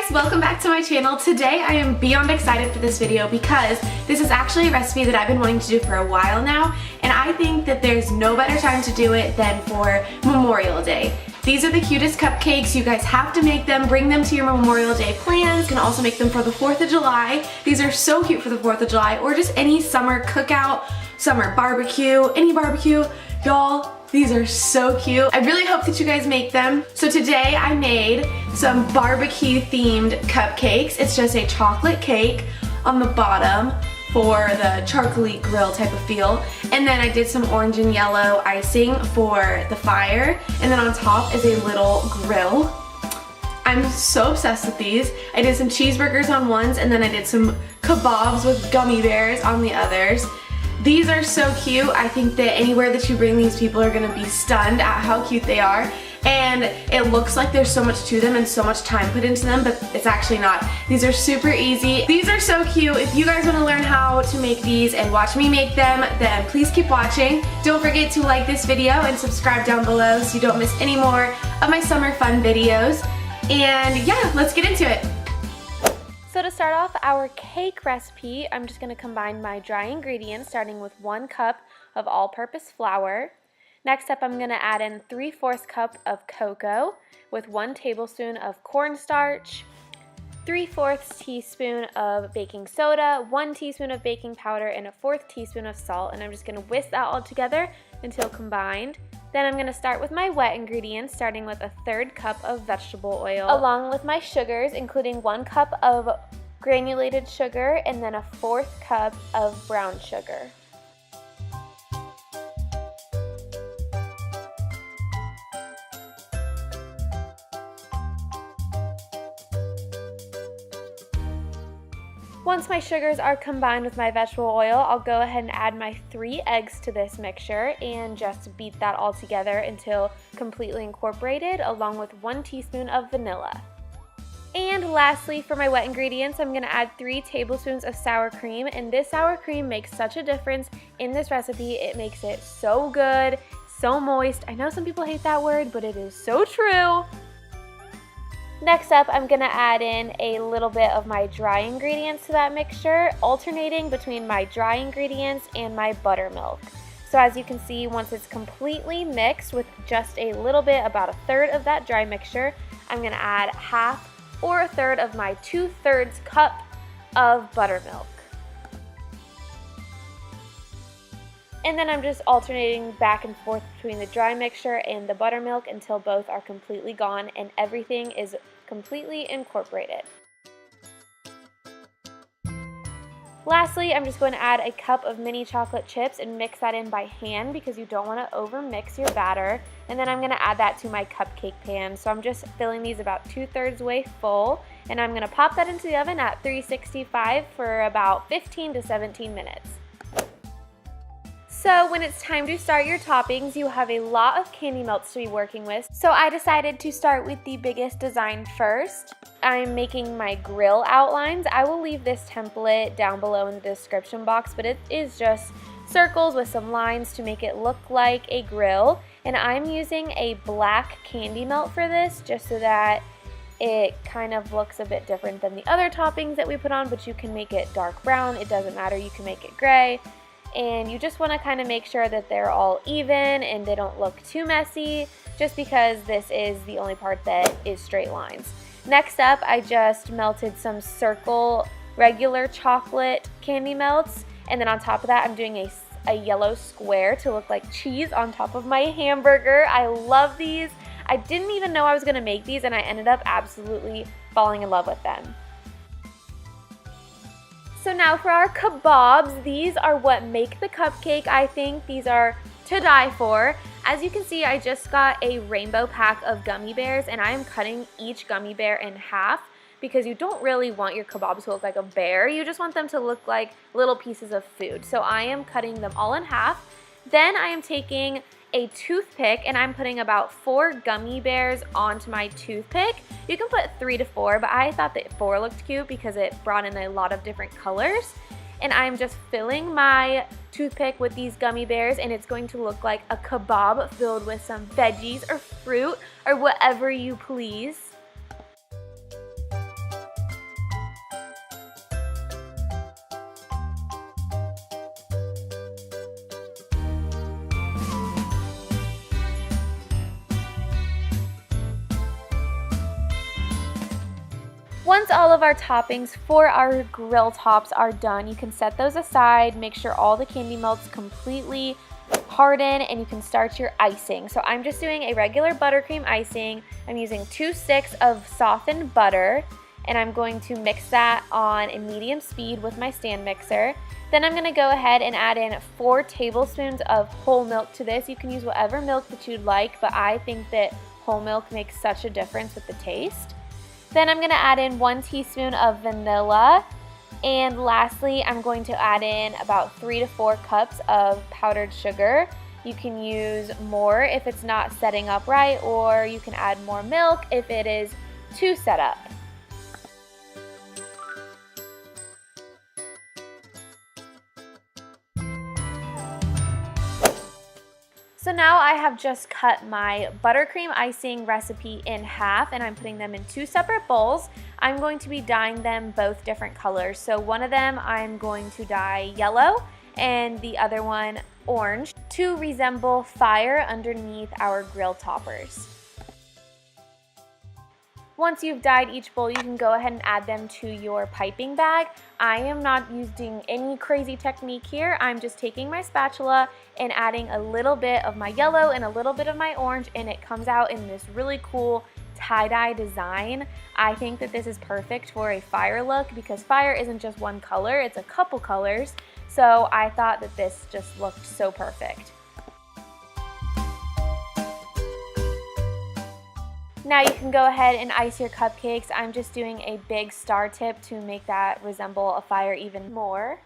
guys, welcome back to my channel. Today I am beyond excited for this video because this is actually a recipe that I've been wanting to do for a while now, and I think that there's no better time to do it than for Memorial Day. These are the cutest cupcakes. You guys have to make them. Bring them to your Memorial Day plans. You can also make them for the 4th of July. These are so cute for the 4th of July or just any summer cookout, summer barbecue, any barbecue. Y'all, these are so cute. I really hope that you guys make them. So today I made some barbecue themed cupcakes. It's just a chocolate cake on the bottom for the charcoaly grill type of feel. And then I did some orange and yellow icing for the fire. And then on top is a little grill. I'm so obsessed with these. I did some cheeseburgers on ones, and then I did some kabobs with gummy bears on the others. These are so cute. I think that anywhere that you bring these, people are gonna be stunned at how cute they are. And it looks like there's so much to them and so much time put into them, but it's actually not. These are super easy. These are so cute. If you guys wanna learn how to make these and watch me make them, then please keep watching. Don't forget to like this video and subscribe down below so you don't miss any more of my summer fun videos. And yeah, let's get into it. So to start off our cake recipe, I'm just going to combine my dry ingredients, starting with 1 cup of all-purpose flour. Next up, I'm going to add in 3/4 cup of cocoa with 1 tablespoon of cornstarch, 3/4 teaspoon of baking soda, 1 teaspoon of baking powder, and a 1/4 teaspoon of salt. And I'm just going to whisk that all together until combined. Then I'm going to start with my wet ingredients, starting with a 1/3 cup of vegetable oil, along with my sugars, including 1 cup of granulated sugar and then a 1/4 cup of brown sugar. Once my sugars are combined with my vegetable oil, I'll go ahead and add my 3 eggs to this mixture and just beat that all together until completely incorporated, along with 1 teaspoon of vanilla. And lastly, for my wet ingredients, I'm going to add 3 tablespoons of sour cream, and this sour cream makes such a difference in this recipe. It makes it so good, so moist. I know some people hate that word, but it is so true. Next up, I'm going to add in a little bit of my dry ingredients to that mixture, alternating between my dry ingredients and my buttermilk. So as you can see, once it's completely mixed with just a little bit, about 1/3 of that dry mixture, I'm going to add 1/2 or 1/3 of my 2/3 cup of buttermilk. And then I'm just alternating back and forth between the dry mixture and the buttermilk until both are completely gone and everything is completely incorporated. Lastly, I'm just going to add a cup of mini chocolate chips and mix that in by hand because you don't want to over mix your batter. And then I'm going to add that to my cupcake pan. So I'm just filling these about 2/3 way full, and I'm going to pop that into the oven at 365 for about 15 to 17 minutes. So when it's time to start your toppings, you have a lot of candy melts to be working with. So I decided to start with the biggest design first. I'm making my grill outlines. I will leave this template down below in the description box, but it is just circles with some lines to make it look like a grill. And I'm using a black candy melt for this, just so that it kind of looks a bit different than the other toppings that we put on, but you can make it dark brown. It doesn't matter, you can make it gray. And you just want to kind of make sure that they're all even and they don't look too messy, just because this is the only part that is straight lines. Next up, I just melted some circle regular chocolate candy melts, and then on top of that I'm doing a yellow square to look like cheese on top of my hamburger. I love these. I didn't even know I was going to make these, and I ended up absolutely falling in love with them. So now for our kabobs, these are what make the cupcake. I think these are to die for. As you can see, I just got a rainbow pack of gummy bears, and I am cutting each gummy bear in half because you don't really want your kabobs to look like a bear. You just want them to look like little pieces of food. So I am cutting them all in half. Then I am taking a toothpick and I'm putting about 4 gummy bears onto my toothpick. You can put 3 to 4, but I thought that 4 looked cute because it brought in a lot of different colors. And I'm just filling my toothpick with these gummy bears, and it's going to look like a kebab filled with some veggies or fruit or whatever you please. Once all of our toppings for our grill tops are done, you can set those aside, make sure all the candy melts completely harden, and you can start your icing. So I'm just doing a regular buttercream icing. I'm using 2 sticks of softened butter, and I'm going to mix that on a medium speed with my stand mixer. Then I'm going to go ahead and add in 4 tablespoons of whole milk to this. You can use whatever milk that you'd like, but I think that whole milk makes such a difference with the taste. Then I'm going to add in 1 teaspoon of vanilla, and lastly I'm going to add in about 3 to 4 cups of powdered sugar. You can use more if it's not setting up right, or you can add more milk if it is too set up. So now I have just cut my buttercream icing recipe in half, and I'm putting them in 2 separate bowls. I'm going to be dyeing them both different colors. So one of them I'm going to dye yellow and the other one orange to resemble fire underneath our grill toppers. Once you've dyed each bowl, you can go ahead and add them to your piping bag. I am not using any crazy technique here. I'm just taking my spatula and adding a little bit of my yellow and a little bit of my orange, and it comes out in this really cool tie-dye design. I think that this is perfect for a fire look because fire isn't just one color, it's a couple colors. So I thought that this just looked so perfect. Now you can go ahead and ice your cupcakes. I'm just doing a big star tip to make that resemble a fire even more.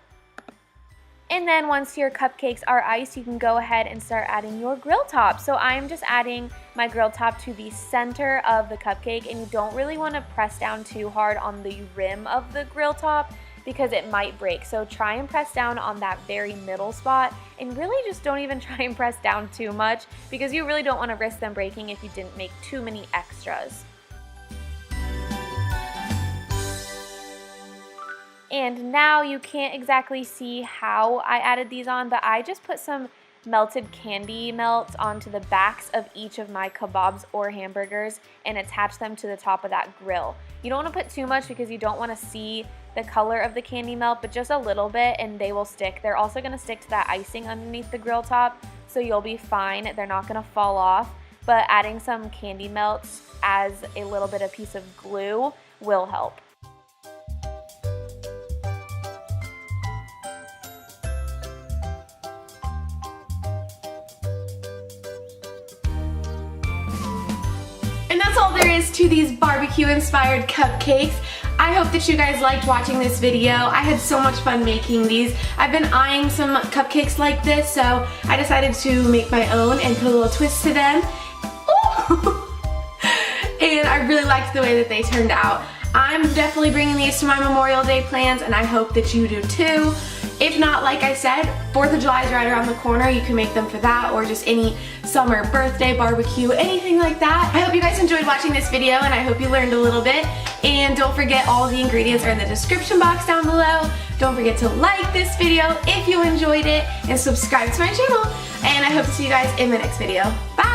And then once your cupcakes are iced, you can go ahead and start adding your grill top. So I'm just adding my grill top to the center of the cupcake, and you don't really want to press down too hard on the rim of the grill top because it might break. So try and press down on that very middle spot, and really just don't even try and press down too much because you really don't want to risk them breaking if you didn't make too many extras. And now you can't exactly see how I added these on, but I just put some melted candy melts onto the backs of each of my kabobs or hamburgers and attach them to the top of that grill. You don't want to put too much because you don't want to see the color of the candy melt, but just a little bit and they will stick. They're also going to stick to that icing underneath the grill top, so you'll be fine. They're not going to fall off, but adding some candy melts as a little bit of piece of glue will help. And that's all there is to these barbecue inspired cupcakes. I hope that you guys liked watching this video. I had so much fun making these. I've been eyeing some cupcakes like this, so I decided to make my own and put a little twist to them. And I really liked the way that they turned out. I'm definitely bringing these to my Memorial Day plans, and I hope that you do too. If not, like I said, 4th of July is right around the corner. You can make them for that, or just any summer birthday barbecue, anything like that. I hope you guys enjoyed watching this video, and I hope you learned a little bit. And don't forget, all of the ingredients are in the description box down below. Don't forget to like this video if you enjoyed it, and subscribe to my channel. And I hope to see you guys in the next video. Bye!